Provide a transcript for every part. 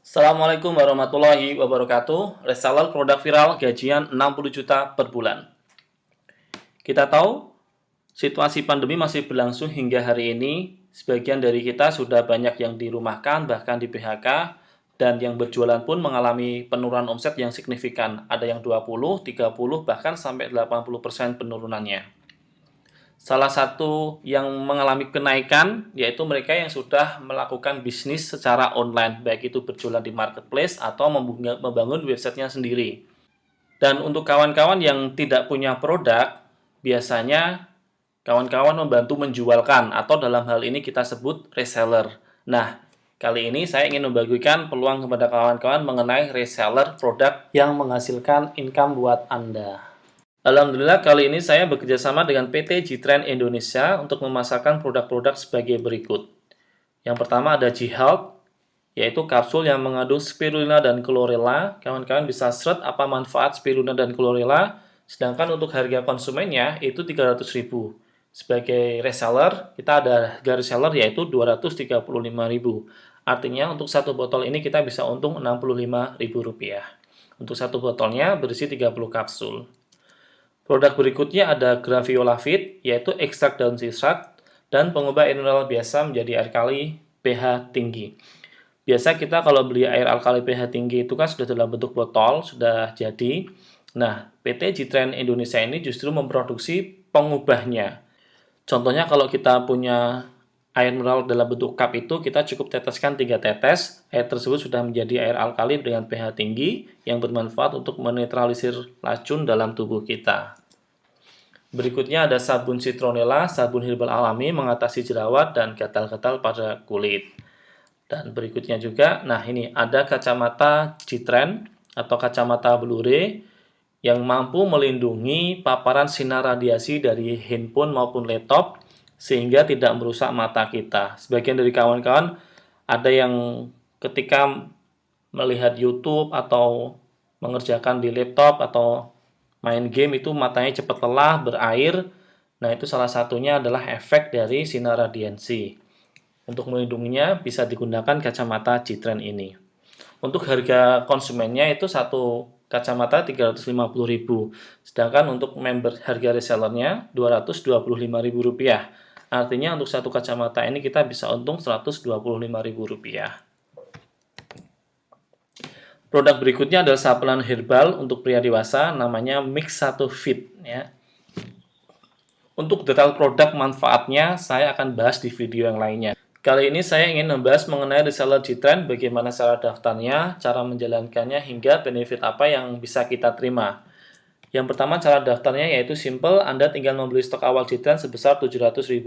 Assalamualaikum warahmatullahi wabarakatuh. Reseller produk viral gajian 60 juta per bulan. Kita tahu situasi pandemi masih berlangsung hingga hari ini. Sebagian dari kita sudah banyak yang dirumahkan, bahkan di PHK, dan yang berjualan pun mengalami penurunan omset yang signifikan. Ada yang 20, 30, bahkan sampai 80% penurunannya. Salah satu yang mengalami kenaikan yaitu mereka yang sudah melakukan bisnis secara online, baik itu berjualan di marketplace atau membangun websitenya sendiri. Dan untuk kawan-kawan yang tidak punya produk, biasanya kawan-kawan membantu menjualkan atau dalam hal ini kita sebut reseller. Nah, kali ini saya ingin membagikan peluang kepada kawan-kawan mengenai reseller produk yang menghasilkan income buat Anda. Alhamdulillah kali ini saya bekerja sama dengan PT G-Trend Indonesia untuk memasarkan produk-produk sebagai berikut. Yang pertama ada G-Health, yaitu kapsul yang mengandung spirulina dan chlorella. Kawan-kawan bisa search apa manfaat spirulina dan chlorella, sedangkan untuk harga konsumennya itu 300.000. Sebagai reseller, kita ada harga reseller yaitu 235.000. Artinya untuk satu botol ini kita bisa untung Rp65.000. Untuk satu botolnya berisi 30 kapsul. Produk berikutnya ada Graviolavit, yaitu ekstrak daun sisrak dan pengubah air mineral biasa menjadi air kali pH tinggi. Biasa kita kalau beli air alkali pH tinggi itu kan sudah dalam bentuk botol, sudah jadi. Nah, PT G-Trend Indonesia ini justru memproduksi pengubahnya. Contohnya kalau kita punya air mineral dalam bentuk cup itu, kita cukup teteskan 3 tetes, air tersebut sudah menjadi air alkali dengan pH tinggi yang bermanfaat untuk menetralisir racun dalam tubuh kita. Berikutnya ada sabun citronella, sabun herbal alami mengatasi jerawat dan gatal-gatal pada kulit. Dan berikutnya juga, nah ini ada kacamata G-Trend atau kacamata Blu-ray yang mampu melindungi paparan sinar radiasi dari handphone maupun laptop sehingga tidak merusak mata kita. Sebagian dari kawan-kawan ada yang ketika melihat YouTube atau mengerjakan di laptop atau main game itu matanya cepat lelah, berair. Nah, itu salah satunya adalah efek dari sinar radiansi. Untuk melindunginya bisa digunakan kacamata G-Trend ini. Untuk harga konsumennya itu satu kacamata Rp350.000. Sedangkan untuk member harga resellernya Rp225.000. Artinya untuk satu kacamata ini kita bisa untung Rp125.000. Produk berikutnya adalah sapunan herbal untuk pria dewasa, namanya Mix 1 Fit. Ya. Untuk detail produk manfaatnya, saya akan bahas di video yang lainnya. Kali ini saya ingin membahas mengenai reseller G-Trend, bagaimana cara daftarnya, cara menjalankannya, hingga benefit apa yang bisa kita terima. Yang pertama cara daftarnya yaitu simple, Anda tinggal membeli stok awal G-Trend sebesar Rp700.000,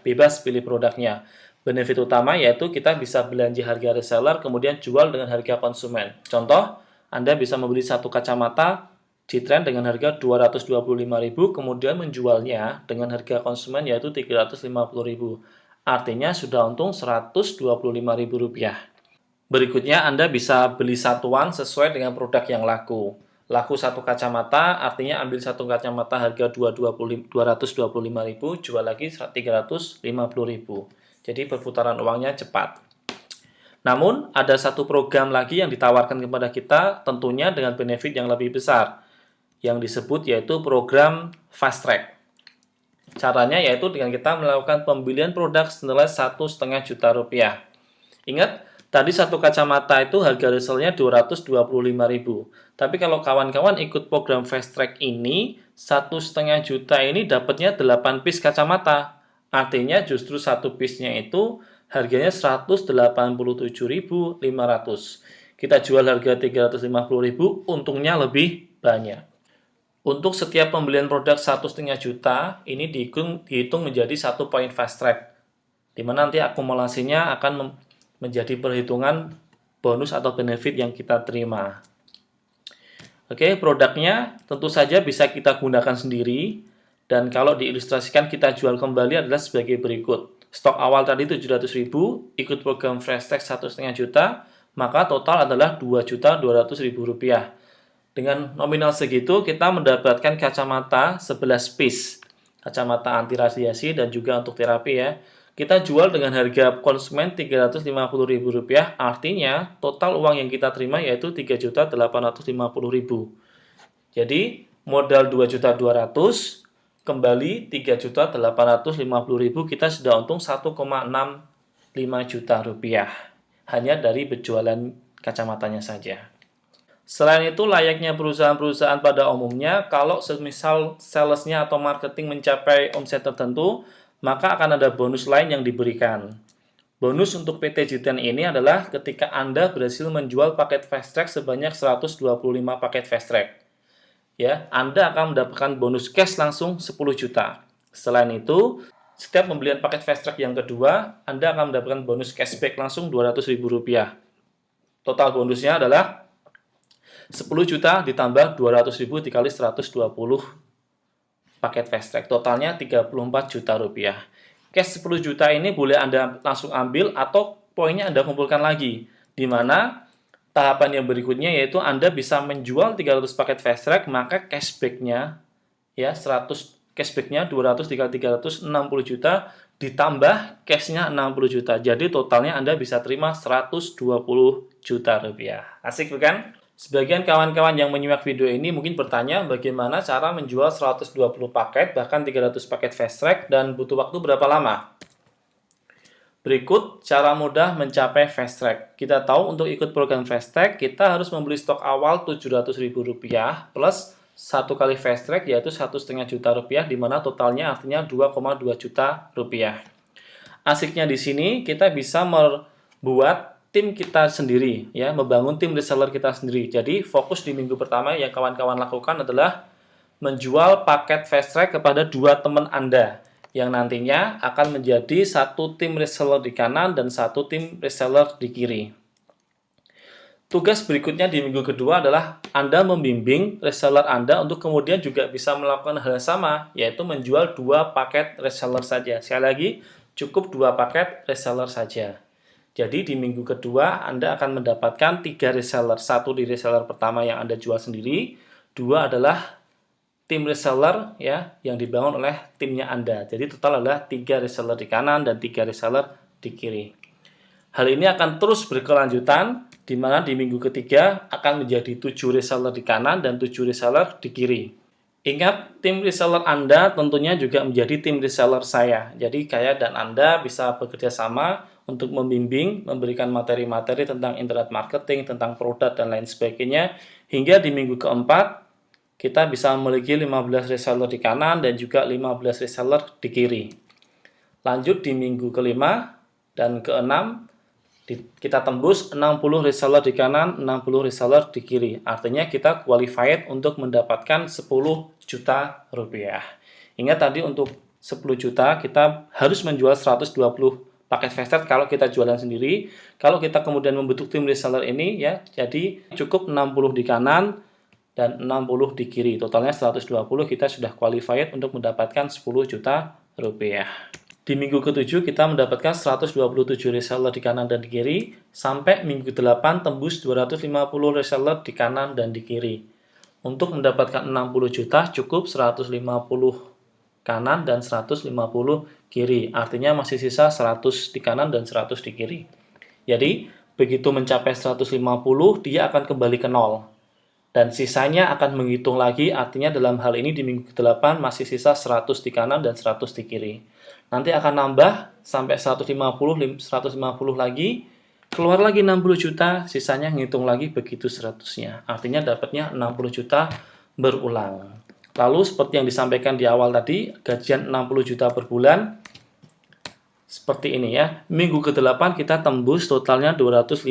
bebas pilih produknya. Benefit utama yaitu kita bisa belanja harga reseller kemudian jual dengan harga konsumen. Contoh, Anda bisa membeli satu kacamata G-Trend dengan harga Rp225.000 kemudian menjualnya dengan harga konsumen yaitu Rp350.000. Artinya sudah untung Rp125.000. Berikutnya Anda bisa beli satuan sesuai dengan produk yang laku. Laku satu kacamata artinya ambil satu kacamata harga Rp225.000, jual lagi Rp350.000. Jadi perputaran uangnya cepat. Namun, ada satu program lagi yang ditawarkan kepada kita tentunya dengan benefit yang lebih besar, yang disebut yaitu program Fast Track. Caranya yaitu dengan kita melakukan pembelian produk senilai Rp1,5 juta. Ingat, tadi satu kacamata itu harga resellnya Rp225.000. Tapi kalau kawan-kawan ikut program Fast Track ini, Rp1,5 juta ini dapatnya 8 piece kacamata. Artinya justru satu piece-nya itu harganya Rp187.500. Kita jual harga Rp350.000, untungnya lebih banyak. Untuk setiap pembelian produk Rp1,5 juta, ini dihitung menjadi satu poin fast track, di mana nanti akumulasinya akan menjadi perhitungan bonus atau benefit yang kita terima. Oke, produknya tentu saja bisa kita gunakan sendiri. Dan kalau diilustrasikan kita jual kembali adalah sebagai berikut. Stok awal tadi Rp700.000, ikut program Fast Track Rp1,5 juta, maka total adalah Rp2.200.000. Dengan nominal segitu kita mendapatkan kacamata 11 piece. Kacamata anti radiasi dan juga untuk terapi ya. kita jual dengan harga konsumen Rp350.000, artinya total uang yang kita terima yaitu Rp3.850.000. Jadi modal Rp2.200.000 kembali Rp3.850.000, kita sudah untung Rp1,65 juta hanya dari berjualan kacamatanya saja. Selain itu, layaknya perusahaan-perusahaan pada umumnya, kalau semisal salesnya atau marketing mencapai omset tertentu, maka akan ada bonus lain yang diberikan. Bonus untuk PT Jiten ini adalah ketika Anda berhasil menjual paket fast track sebanyak 125 paket fast track. Ya, Anda akan mendapatkan bonus cash langsung 10 juta. Selain itu, setiap pembelian paket fast track yang kedua, Anda akan mendapatkan bonus cashback langsung Rp200.000. Total bonusnya adalah 10 juta ditambah 200.000 dikali 120 paket fast track. Totalnya Rp34 juta. Cash 10 juta ini boleh Anda langsung ambil atau poinnya Anda kumpulkan lagi. Di mana tahapan yang berikutnya yaitu Anda bisa menjual 300 paket fast track, maka cashback-nya ya 100 cashback-nya 200 dikali 300 60 juta ditambah cash-nya 60 juta. Jadi totalnya Anda bisa terima 120 juta rupiah. Asik bukan? Sebagian kawan-kawan yang menyimak video ini mungkin bertanya bagaimana cara menjual 120 paket, bahkan 300 paket fast track, dan butuh waktu berapa lama? Berikut cara mudah mencapai fast track. Kita tahu untuk ikut program fast track, kita harus membeli stok awal Rp700.000 plus satu kali fast track yaitu Rp1,5 juta, di mana totalnya artinya Rp2,2 juta. Asiknya di sini kita bisa membuat tim kita sendiri, ya, membangun tim reseller kita sendiri. Jadi fokus di minggu pertama yang kawan-kawan lakukan adalah menjual paket fast track kepada 2 teman Anda yang nantinya akan menjadi satu tim reseller di kanan dan satu tim reseller di kiri. Tugas berikutnya di minggu kedua adalah Anda membimbing reseller Anda untuk kemudian juga bisa melakukan hal yang sama, yaitu menjual 2 paket reseller saja. Sekali lagi, cukup 2 paket reseller saja. Jadi di minggu kedua Anda akan mendapatkan 3 reseller. 1 di reseller pertama yang Anda jual sendiri, 2 adalah tim reseller ya yang dibangun oleh timnya Anda. Jadi total adalah 3 reseller di kanan dan 3 reseller di kiri. Hal ini akan terus berkelanjutan, di mana di minggu ketiga akan menjadi 7 reseller di kanan dan 7 reseller di kiri. Ingat, tim reseller Anda tentunya juga menjadi tim reseller saya. Jadi saya dan Anda bisa bekerja sama untuk membimbing, memberikan materi-materi tentang internet marketing, tentang produk, dan lain sebagainya. Hingga di minggu keempat, kita bisa memiliki 15 reseller di kanan dan juga 15 reseller di kiri. Lanjut di minggu kelima dan keenam, kita tembus 60 reseller di kanan, 60 reseller di kiri. Artinya kita qualified untuk mendapatkan 10 juta rupiah. Ingat tadi untuk 10 juta kita harus menjual 120 paket fast track kalau kita jualan sendiri. Kalau kita kemudian membentuk tim reseller ini ya, jadi cukup 60 di kanan dan 60 di kiri. Totalnya 120, kita sudah qualified untuk mendapatkan 10 juta rupiah. Di minggu ke-7 kita mendapatkan 127 reseller di kanan dan di kiri, sampai minggu ke-8 tembus 250 reseller di kanan dan di kiri. Untuk mendapatkan 60 juta cukup 150 kanan dan 150 kiri. Artinya masih sisa 100 di kanan dan 100 di kiri. Jadi, begitu mencapai 150, dia akan kembali ke 0. Dan sisanya akan menghitung lagi, artinya dalam hal ini di minggu ke-8 masih sisa 100 di kanan dan 100 di kiri. Nanti akan nambah sampai 150 lagi, keluar lagi 60 juta, sisanya ngitung lagi begitu 100-nya. Artinya dapatnya 60 juta berulang. Lalu seperti yang disampaikan di awal tadi, gajian 60 juta per bulan, seperti ini ya. Minggu ke-8 kita tembus totalnya 255.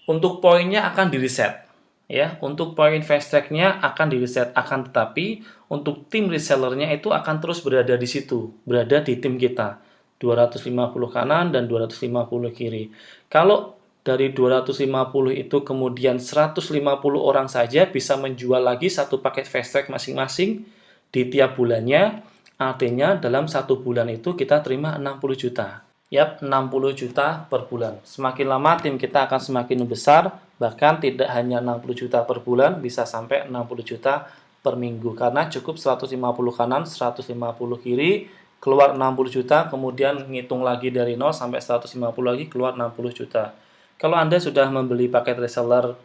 Untuk poinnya akan di-reset. Ya, untuk poin fast track-nya akan di-reset, akan tetapi untuk tim resellernya itu akan terus berada di situ, berada di tim kita. 250 kanan dan 250 kiri. Kalau dari 250 itu kemudian 150 orang saja bisa menjual lagi satu paket fast track masing-masing di tiap bulannya, artinya dalam satu bulan itu kita terima 60 juta. Yap, 60 juta per bulan. Semakin lama tim kita akan semakin besar, bahkan tidak hanya 60 juta per bulan, bisa sampai 60 juta per minggu. Karena cukup 150 kanan, 150 kiri, keluar 60 juta, kemudian ngitung lagi dari 0 sampai 150 lagi keluar 60 juta. Kalau Anda sudah membeli paket reseller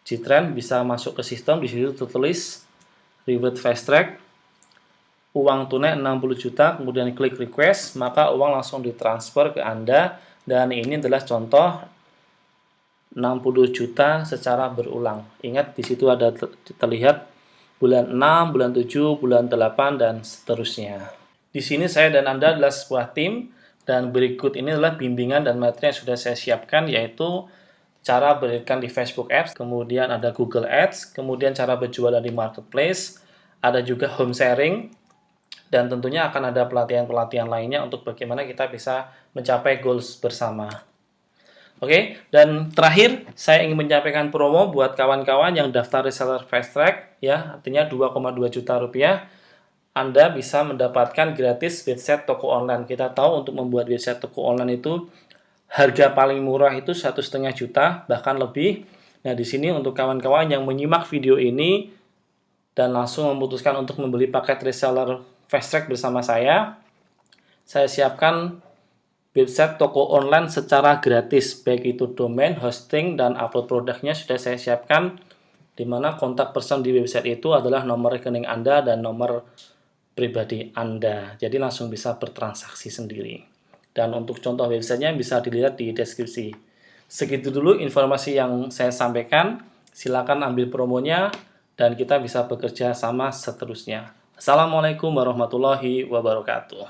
Ctrend, bisa masuk ke sistem, di situ tertulis reward fast track, uang tunai 60 juta, kemudian klik request, maka uang langsung ditransfer ke Anda, dan ini adalah contoh 60 juta secara berulang. Ingat, di situ ada terlihat bulan 6, bulan 7, bulan 8, dan seterusnya. Di sini saya dan Anda adalah sebuah tim, dan berikut ini adalah bimbingan dan materi yang sudah saya siapkan, yaitu cara beriklan di Facebook Ads, kemudian ada Google Ads, kemudian cara berjualan di Marketplace, ada juga home sharing, dan tentunya akan ada pelatihan-pelatihan lainnya untuk bagaimana kita bisa mencapai goals bersama. Oke, dan terakhir saya ingin menyampaikan promo buat kawan-kawan yang daftar reseller fast track, ya, artinya 2,2 juta rupiah. Anda bisa mendapatkan gratis website toko online. Kita tahu untuk membuat website toko online itu harga paling murah itu 1,5 juta, bahkan lebih. Nah, di sini untuk kawan-kawan yang menyimak video ini dan langsung memutuskan untuk membeli paket reseller fast track bersama saya siapkan website toko online secara gratis, baik itu domain, hosting, dan upload produknya sudah saya siapkan, di mana kontak person di website itu adalah nomor rekening Anda dan nomor pribadi Anda. Jadi langsung bisa bertransaksi sendiri. Dan untuk contoh websitenya bisa dilihat di deskripsi. Segitu dulu informasi yang saya sampaikan. Silakan ambil promonya dan kita bisa bekerja sama seterusnya. Assalamualaikum warahmatullahi wabarakatuh.